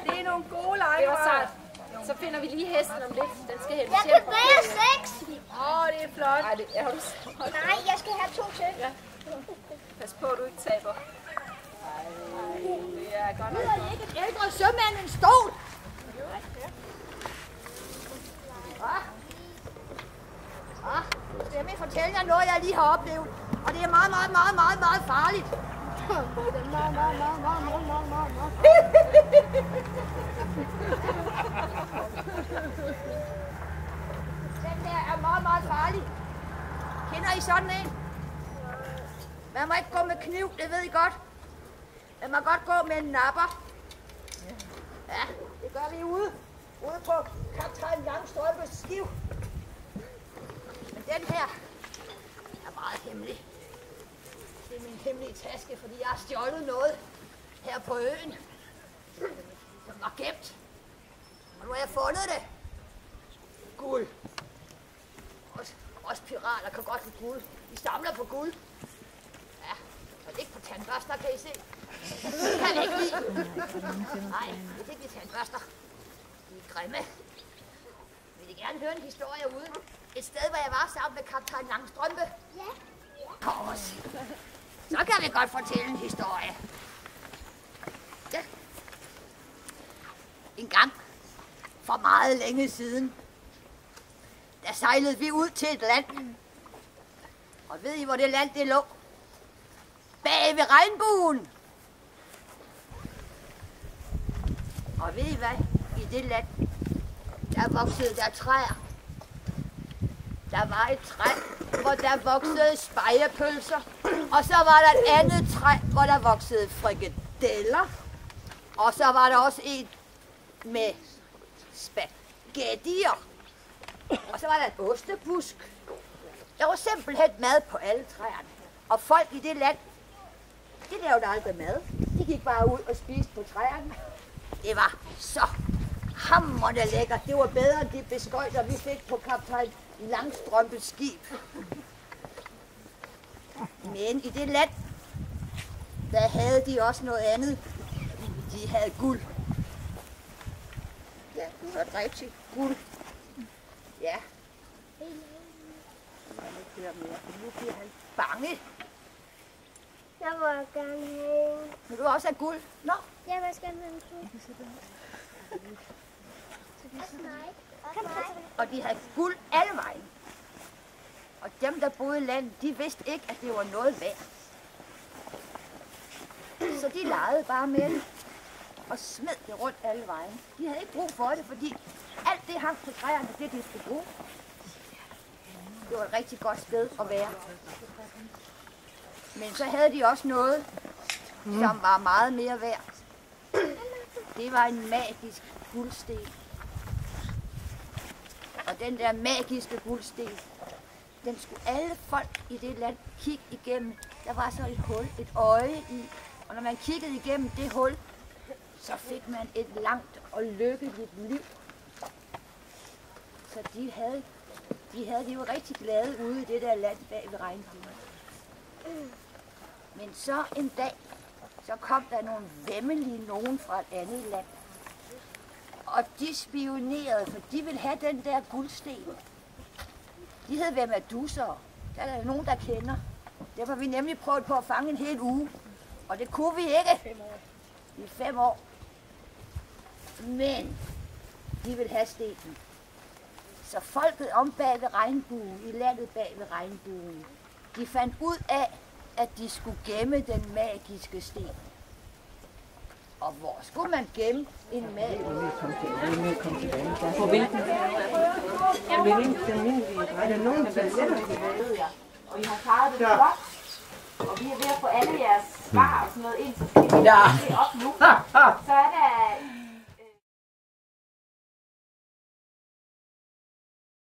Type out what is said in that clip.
Det er nogle gode leger. Det var sejt. Så finder vi lige hesten om lidt. Den skal hentes hjem. Jeg kan bære 6. Det er flot. Nej, det er du. Nej, jeg skal have 2 til. Ja. Pas på, at du ikke taber. Det er godt nok. Hedder I ikke et ældre sømand en stol? Jeg vil fortælle jer noget, jeg lige har oplevet. Og det er meget, meget, meget, meget, meget farligt. Den her er meget, meget farlig. Kender I sådan en? Man må ikke gå med kniv, det ved I godt. Man må godt gå med en napper. Ja, det gør vi ude på kaptajn Langstrømpes skib. Men den her er meget hemmelig. Det er min hemmelige taske, fordi jeg har stjålet noget her på øen. Den var gemt. Og nu har jeg fundet det. Guld. Også pirater kan godt lide guld. De samler på guld. Ja, og ikke på tandbørster, kan I se. Det kan jeg ikke lide. Nej, det er ikke tandbørster. De er grimme. Vil I gerne høre en historie ude? Et sted, hvor jeg var sammen med kaptajn Langstrømpe? Ja. Kom os. Så kan vi godt fortælle en historie. Ja. En gang, for meget længe siden, der sejlede vi ud til et land. Og ved I, hvor det land det lå? Bag ved regnbuen. Og ved I hvad? I det land, der voksede der træer. Der var et træ, hvor der voksede spejepølser. Og så var der et andet træ, hvor der voksede frikadeller. Og så var der også et med spaghettier. Og så var der et ostebusk. Der var simpelthen mad på alle træerne. Og folk i det land, de lavede aldrig mad. De gik bare ud og spiste på træerne. Det var så hamrende lækkert. Det var bedre end de beskøjter, vi fik på kaptajn Langstrømpes skib. Men i det land, der havde de også noget andet. De havde guld. Ja, så rigtig guld. Ja. Nu bliver han bange. Jeg vil gerne have. Vil du også have guld? Nå. Jeg vil gerne have en tur. Også mig. Og de havde guld alle vejen. Og dem, der boede i landet, de vidste ikke, at det var noget værd. Så de legede bare med det og smed det rundt alle vejen. De havde ikke brug for det, fordi alt det hang på træerne, det de skulle bruge. Det var et rigtig godt sted at være. Men så havde de også noget, som var meget mere værd. Det var en magisk guldsten. Og den der magiske guldsten, den skulle alle folk i det land kigge igennem. Der var så et hul, et øje i. Og når man kiggede igennem det hul, så fik man et langt og lykkeligt liv. Så de var rigtig glade ude i det der land bag ved regnbuen. Men så en dag, så kom der nogle væmmelige nogen fra et andet land. Og de spionerede, for de ville have den der guldsten. De hed Vemadusser. Der er der nogen, der kender. Det har vi nemlig prøvet på at fange en hel uge. Og det kunne vi ikke. I 5 år. Men de ville have stenen. Så folket om bag ved regnbuen, i landet bag ved regnbuen, de fandt ud af, at de skulle gemme den magiske sten. Og hvor skulle man gemme en magisk sten? På hvilken? Er der nogen, der sætter det? Og I har klaret det godt. Og vi er ved at få alle jeres svar og sådan noget ind, så skal vi se op nu. Så er der